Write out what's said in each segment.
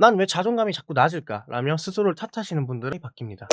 난 왜 자존감이 자꾸 낮을까? 라며 스스로를 탓하시는 분들이 바뀝니다.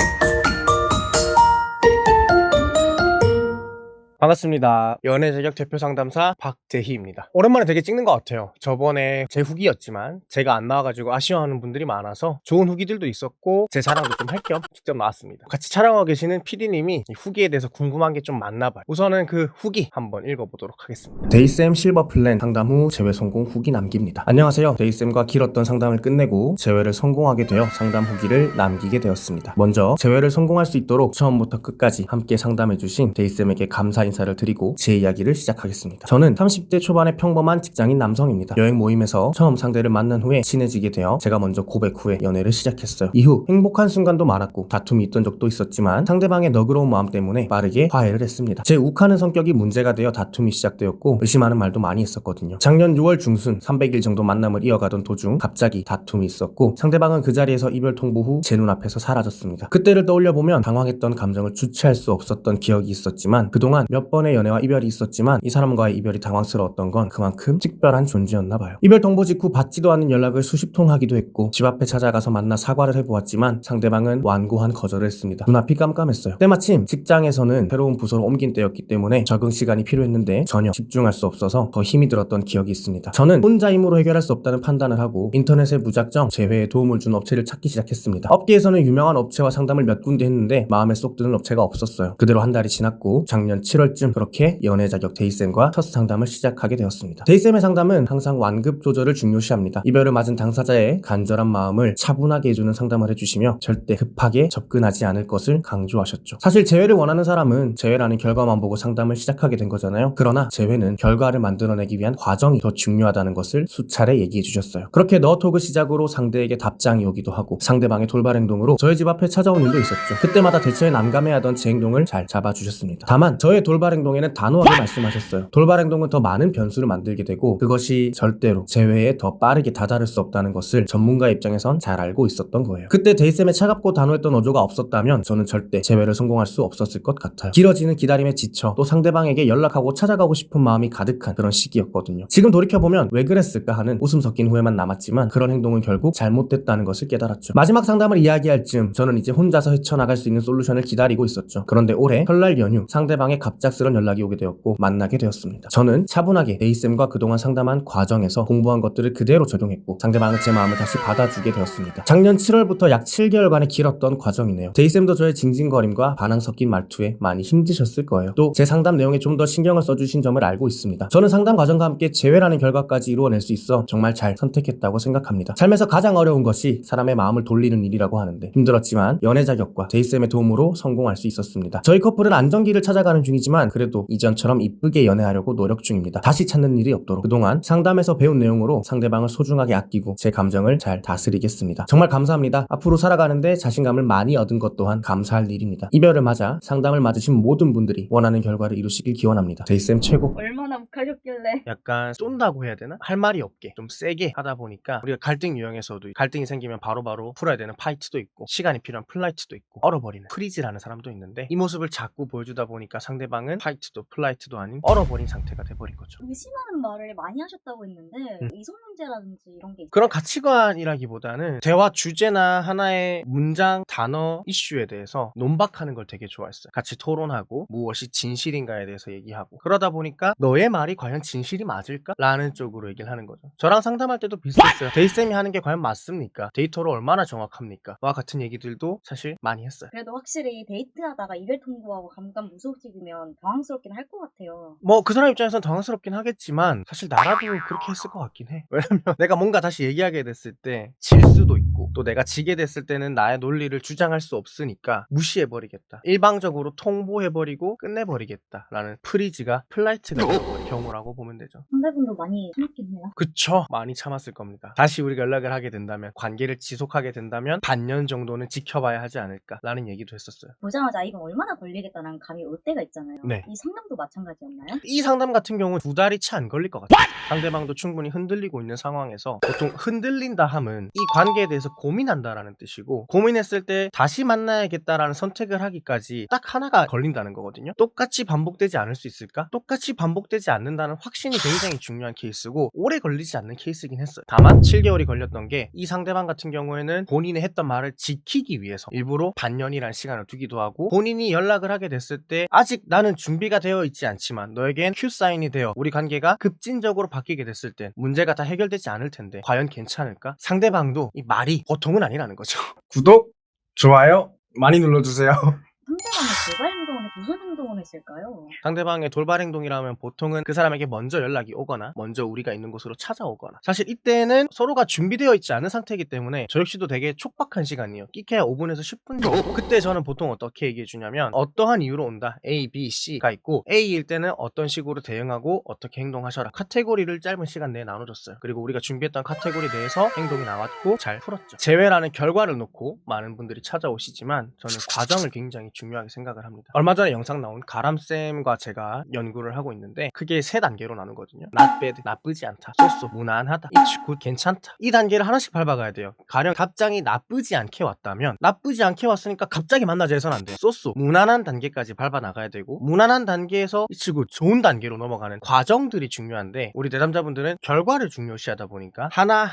반갑습니다. 연애자격 대표 상담사 박재희입니다. 오랜만에 되게 찍는 것 같아요. 저번에 제 후기였지만 제가 안 나와가지고 아쉬워하는 분들이 많아서 좋은 후기들도 있었고 제 자랑도 좀 할 겸 직접 나왔습니다. 같이 촬영하고 계시는 PD님이 후기에 대해서 궁금한 게 좀 많나봐요. 우선은 그 후기 한번 읽어보도록 하겠습니다. 데이쌤 실버 플랜 상담 후 재회 성공 후기 남깁니다. 안녕하세요. 데이쌤과 길었던 상담을 끝내고 재회를 성공하게 되어 상담 후기를 남기게 되었습니다. 먼저 재회를 성공할 수 있도록 처음부터 끝까지 함께 상담해주신 데이쌤에게 감사 인사를 드리고 제 이야기를 시작하겠습니다. 저는 30대 초반의 평범한 직장인 남성입니다. 여행 모임에서 처음 상대를 만난 후에 친해지게 되어 제가 먼저 고백 후에 연애를 시작했어요. 이후 행복한 순간도 많았고 다툼이 있던 적도 있었지만 상대방의 너그러운 마음 때문에 빠르게 화해를 했습니다. 제 욱하는 성격이 문제가 되어 다툼이 시작되었고 의심하는 말도 많이 했었거든요. 작년 6월 중순 300일 정도 만남을 이어가던 도중 갑자기 다툼이 있었고 상대방은 그 자리에서 이별 통보 후 제 눈앞에서 사라졌습니다. 그때를 떠올려보면 당황했던 감정을 주체할 수 없었던 기억이 있었지만 그동안 몇 번의 연애와 이별이 있었지만 이 사람과의 이별이 당황스러웠던 건 그만큼 특별한 존재였나봐요. 이별 통보 직후 받지도 않은 연락을 수십 통 하기도 했고 집 앞에 찾아가서 만나 사과를 해보았지만 상대방은 완고한 거절을 했습니다. 눈앞이 깜깜했어요. 때마침 직장에서는 새로운 부서로 옮긴 때였기 때문에 적응 시간이 필요했는데 전혀 집중할 수 없어서 더 힘이 들었던 기억이 있습니다. 저는 혼자 힘으로 해결할 수 없다는 판단을 하고 인터넷에 무작정 재회에 도움을 준 업체를 찾기 시작했습니다. 업계에서는 유명한 업체와 상담을 몇 군데 했는데 마음에 쏙 드는 업체가 없었어요. 그대로 한 달이 지났고 작년 7월쯤 그렇게 연애 자격 데이쌤과 첫 상담을 시작하게 되었습니다. 데이쌤의 상담은 항상 완급 조절을 중요시합니다. 이별을 맞은 당사자의 간절한 마음을 차분하게 해주는 상담을 해주시며 절대 급하게 접근하지 않을 것을 강조하셨죠. 사실 재회를 원하는 사람은 재회라는 결과만 보고 상담을 시작하게 된 거잖아요. 그러나 재회는 결과를 만들어내기 위한 과정이 더 중요하다는 것을 수차례 얘기해 주셨어요. 그렇게 너톡을 시작으로 상대에게 답장이 오기도 하고 상대방의 돌발 행동으로 저희 집 앞에 찾아온 일도 있었죠. 그때마다 대처에 난감해하던 제 행동을 잘 잡아주셨습니다. 다만 저의 돌발 행동에는 단호하게 말씀하셨어요. 돌발 행동은 더 많은 변수를 만들게 되고 그것이 절대로 재회에 더 빠르게 다다를 수 없다는 것을 전문가의 입장에선 잘 알고 있었던 거예요. 그때 데이쌤의 차갑고 단호했던 어조가 없었다면 저는 절대 재회를 성공할 수 없었을 것 같아요. 길어지는 기다림에 지쳐 또 상대방에게 연락하고 찾아가고 싶은 마음이 가득한 그런 시기였거든요. 지금 돌이켜보면 왜 그랬을까 하는 웃음 섞인 후회만 남았지만 그런 행동은 결국 잘못됐다는 것을 깨달았죠. 마지막 상담을 이야기할 즈음 저는 이제 혼자서 헤쳐나갈 수 있는 솔루션을 기다리고 있었죠. 그런데 올해 설날 연휴 상대방의 갑작스런 연락이 오게 되었고 만나게 되었습니다. 저는 차분하게 데이쌤과 그동안 상담한 과정에서 공부한 것들을 그대로 적용했고 상대방은 제 마음을 다시 받아주게 되었습니다. 작년 7월부터 약 7개월간의 길었던 과정이네요. 데이쌤도 저의 징징거림과 반항 섞인 말투에 많이 힘드셨을 거예요. 또 제 상담 내용에 좀 더 신경을 써주신 점을 알고 있습니다. 저는 상담 과정과 함께 재회라는 결과까지 이루어낼 수 있어 정말 잘 선택했다고 생각합니다. 삶에서 가장 어려운 것이 사람의 마음을 돌리는 일이라고 하는데 힘들었지만 연애 자격과 데이쌤의 도움으로 성공할 수 있었습니다. 저희 커플은 안정기를 찾아가는 중이지만 그래도 이전처럼 이쁘게 연애하려고 노력 중입니다. 다시 찾는 일이 없도록 그동안 상담에서 배운 내용으로 상대방을 소중하게 아끼고 제 감정을 잘 다스리겠습니다. 정말 감사합니다. 앞으로 살아가는데 자신감을 많이 얻은 것 또한 감사할 일입니다. 이별을 맞아 상담을 맞으신 모든 분들이 원하는 결과를 이루시길 기원합니다. 데이쌤 최고. 얼마나 욱하셨길래. 약간 쏜다고 해야 되나? 할 말이 없게 좀 세게 하다 보니까 우리가 갈등 유형에서도 갈등이 생기면 바로바로 풀어야 되는 파이트도 있고 시간이 필요한 플라이트도 있고 얼어버리는 프리즈라는 사람도 있는데 이 모습을 자꾸 보여주다 보니까 상대방은 파이트도 플라이트도 아닌 얼어버린 상태가 돼버린 거죠. 의심하는 말을 많이 하셨다고 했는데 이성 문제라든지 이런 게 있어요? 그런 가치관이라기보다는 대화 주제나 하나의 문장, 단어, 이슈에 대해서 논박하는 걸 되게 좋아했어요. 같이 토론하고 무엇이 진실인가에 대해서 얘기하고 그러다 보니까 너의 말이 과연 진실이 맞을까? 라는 쪽으로 얘기를 하는 거죠. 저랑 상담할 때도 비슷했어요. 데이쌤이 하는 게 과연 맞습니까? 데이터로 얼마나 정확합니까? 와 같은 얘기들도 사실 많이 했어요. 그래도 확실히 데이트하다가 이별 통보하고 감감 무소식이면 당황스럽긴 할 것 같아요. 뭐 그 사람 입장에서는 당황스럽긴 하겠지만 사실 나라도 그렇게 했을 것 같긴 해. 왜냐면 내가 뭔가 다시 얘기하게 됐을 때 질 수도 있고 또 내가 지게 됐을 때는 나의 논리를 주장할 수 없으니까 무시해버리겠다. 일방적으로 통보해버리고 끝내버리겠다 라는 프리즈가 플라이트가 되어버린 경우라고 보면 되죠. 상대분도 많이 참았겠네요. 그쵸? 많이 참았을 겁니다. 다시 우리가 연락을 하게 된다면 관계를 지속하게 된다면 반년 정도는 지켜봐야 하지 않을까 라는 얘기도 했었어요. 보자마자 이건 얼마나 걸리겠다는 감이 올 때가 있잖아요. 네. 이 상담도 마찬가지였나요? 이 상담 같은 경우는 2달이 채 안 걸릴 것 같아요. 상대방도 충분히 흔들리고 있는 상황에서 보통 흔들린다 함은 이 관계에 대해서 고민한다라는 뜻이고, 고민했을 때 다시 만나야겠다라는 선택을 하기까지 딱 하나가 걸린다는 거거든요. 똑같이 반복되지 않을 수 있을까? 똑같이 반복되지 않는다는 확신이 굉장히 중요한 케이스고, 오래 걸리지 않는 케이스긴 했어요. 다만 7개월이 걸렸던 게, 이 상대방 같은 경우에는 본인이 했던 말을 지키기 위해서 일부러 반년이라는 시간을 두기도 하고, 본인이 연락을 하게 됐을 때 아직 나는 준비가 되어 있지 않지만 너에겐 큐 사인이 되어 우리 관계가 급진적으로 바뀌게 됐을 때 문제가 다 해결되지 않을 텐데 과연 괜찮을까? 상대방도 이 말이 보통은 아니라는 거죠. 구독, 좋아요 많이 눌러주세요. 상대방의 돌발 행동은 무슨 행동을 했을까요? 상대방의 돌발 행동이라면 보통은 그 사람에게 먼저 연락이 오거나 먼저 우리가 있는 곳으로 찾아오거나, 사실 이때는 서로가 준비되어 있지 않은 상태이기 때문에 저 역시도 되게 촉박한 시간이에요. 끼케야 5분에서 10분 정도. 그때 저는 보통 어떻게 얘기해 주냐면, 어떠한 이유로 온다, A, B, C가 있고, A일 때는 어떤 식으로 대응하고 어떻게 행동하셔라, 카테고리를 짧은 시간 내에 나눠줬어요. 그리고 우리가 준비했던 카테고리 내에서 행동이 나왔고 잘 풀었죠. 제외라는 결과를 놓고 많은 분들이 찾아오시지만 저는 과정을 굉장히 중요하게 생각을 합니다. 얼마 전에 영상 나온 가람쌤과 제가 연구를 하고 있는데, 크게 3단계로 나누거든요. not bad, 나쁘지 않다, so 무난하다, it's good, 괜찮다. 이 단계를 하나씩 밟아가야 돼요. 가령 답장이 나쁘지 않게 왔다면, 나쁘지 않게 왔으니까 갑자기 만나자 해서는 안 돼요. so 무난한 단계까지 밟아 나가야 되고, 무난한 단계에서 it's good, 좋은 단계로 넘어가는 과정들이 중요한데, 우리 내담자분들은 결과를 중요시하다 보니까 하나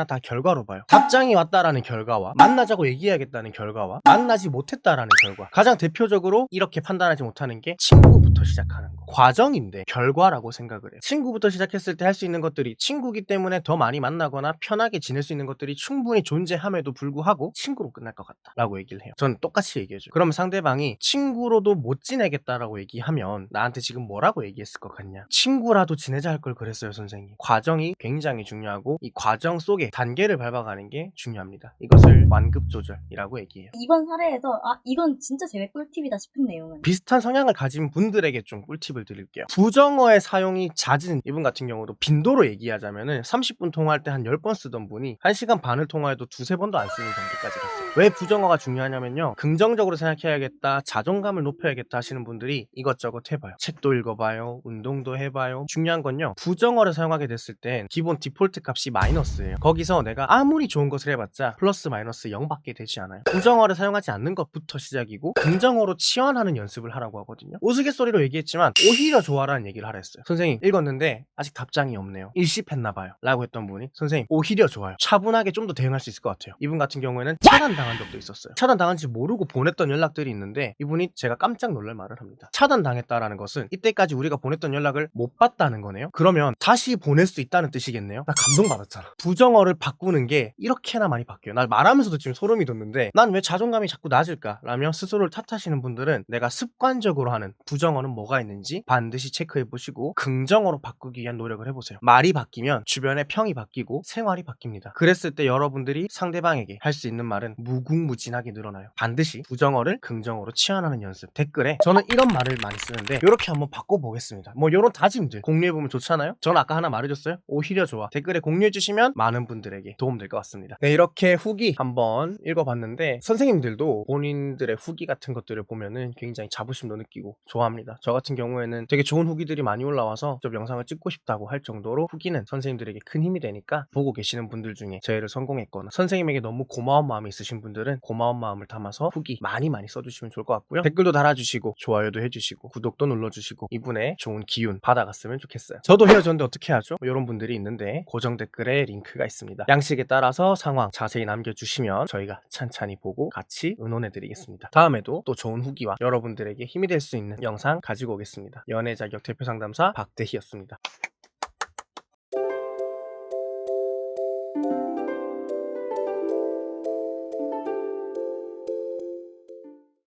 다 결과로 봐요. 답장이 왔다라는 결과와 만나자고 얘기해야겠다는 결과와 만나지 못했다라는 결과, 가장 대표적으로 이렇게 판단하지 못하는 게 친구부터 시작하는 거. 과정인데 결과라고 생각을 해요. 친구부터 시작했을 때 할 수 있는 것들이, 친구기 때문에 더 많이 만나거나 편하게 지낼 수 있는 것들이 충분히 존재함에도 불구하고 친구로 끝날 것 같다 라고 얘기를 해요. 저는 똑같이 얘기해줘요. 그러면 상대방이 친구로도 못 지내겠다라고 얘기하면 나한테 지금 뭐라고 얘기했을 것 같냐? 친구라도 지내자 할 걸 그랬어요 선생님. 과정이 굉장히 중요하고, 이 과정 속에 단계를 밟아가는 게 중요합니다. 이것을 완급조절이라고 얘기해요. 이번 사례에서 이건 진짜 제일 꿀팁이다 싶은 내용은 비슷한 성향을 가진 분들에게 좀 꿀팁을 드릴게요. 부정어의 사용이 잦은 이분 같은 경우도 빈도로 얘기하자면은 30분 통화할 때 한 10번 쓰던 분이 1시간 반을 통화해도 2-3번도 안 쓰는 단계까지 갔어요. 왜 부정어가 중요하냐면요, 긍정적으로 생각해야겠다, 자존감을 높여야겠다 하시는 분들이 이것저것 해봐요. 책도 읽어봐요, 운동도 해봐요. 중요한 건요, 부정어를 사용하게 됐을 땐 기본 디폴트 값이 마이너스예요. 거기서 내가 아무리 좋은 것을 해봤자 플러스 마이너스 0밖에 되지 않아요. 부정어를 사용하지 않는 것부터 시작이고, 긍정어로 치환하는 연습을 하라고 하거든요. 우스갯소리로 얘기했지만 오히려 좋아라는 얘기를 하라 했어요. 선생님 읽었는데 아직 답장이 없네요, 일십했나봐요 라고 했던 분이, 선생님 오히려 좋아요, 차분하게 좀 더 대응할 수 있을 것 같아요. 이분 같은 경우에는 차단당한 적도 있었어요. 차단당한지 모르고 보냈던 연락들이 있는데, 이분이 제가 깜짝 놀랄 말을 합니다. 차단당했다라는 것은 이때까지 우리가 보냈던 연락을 못 봤다는 거네요. 그러면 다시 보낼 수 있다는 뜻이겠네요. 나 감동받았잖아. 부정어를 바꾸는 게 이렇게나 많이 바뀌어요. 나 말하면서도 지금 소름이 돋는데, 난 왜 자존감이 자꾸 낮을까 라며 스스로를 탓하시는 분들은 내가 습관적으로 하는 부정어는 뭐가 있는지 반드시 체크해 보시고 긍정어로 바꾸기 위한 노력을 해보세요. 말이 바뀌면 주변의 평이 바뀌고 생활이 바뀝니다. 그랬을 때 여러분들이 상대방에게 할 수 있는 말은 무궁무진하게 늘어나요. 반드시 부정어를 긍정어로 치환하는 연습. 댓글에 저는 이런 말을 많이 쓰는데 이렇게 한번 바꿔보겠습니다, 뭐 이런 다짐들 공유해보면 좋잖아요. 저는 아까 하나 말해줬어요, 오히려 좋아. 댓글에 공유해주시면 많은 분들에게 도움될 것 같습니다. 네, 이렇게 후기 한번 읽어봤는데, 선생님들도 본인들의 후기 같은 것들을 보면은 굉장히 자부심도 느끼고 좋아합니다. 저 같은 경우에는 되게 좋은 후기들이 많이 올라와서 좀 영상을 찍고 싶다고 할 정도로 후기는 선생님들에게 큰 힘이 되니까, 보고 계시는 분들 중에 저희를 성공했거나 선생님에게 너무 고마운 마음이 있으신 분들은 고마운 마음을 담아서 후기 많이 써주시면 좋을 것 같고요. 댓글도 달아주시고 좋아요도 해주시고 구독도 눌러주시고 이분의 좋은 기운 받아갔으면 좋겠어요. 저도 헤어졌는데 어떻게 하죠? 이런 분들이 있는데 고정 댓글에 링크가 있습니다. 양식에 따라서 상황 자세히 남겨주시면 저희가 찬찬히 보고 같이 응원해드리겠습니다. 다음에도 또 좋은 후기와 여러분들에게 힘이 될 수 있는 영상 가지고 오겠습니다. 연애 자격 대표 상담사 박대희였습니다.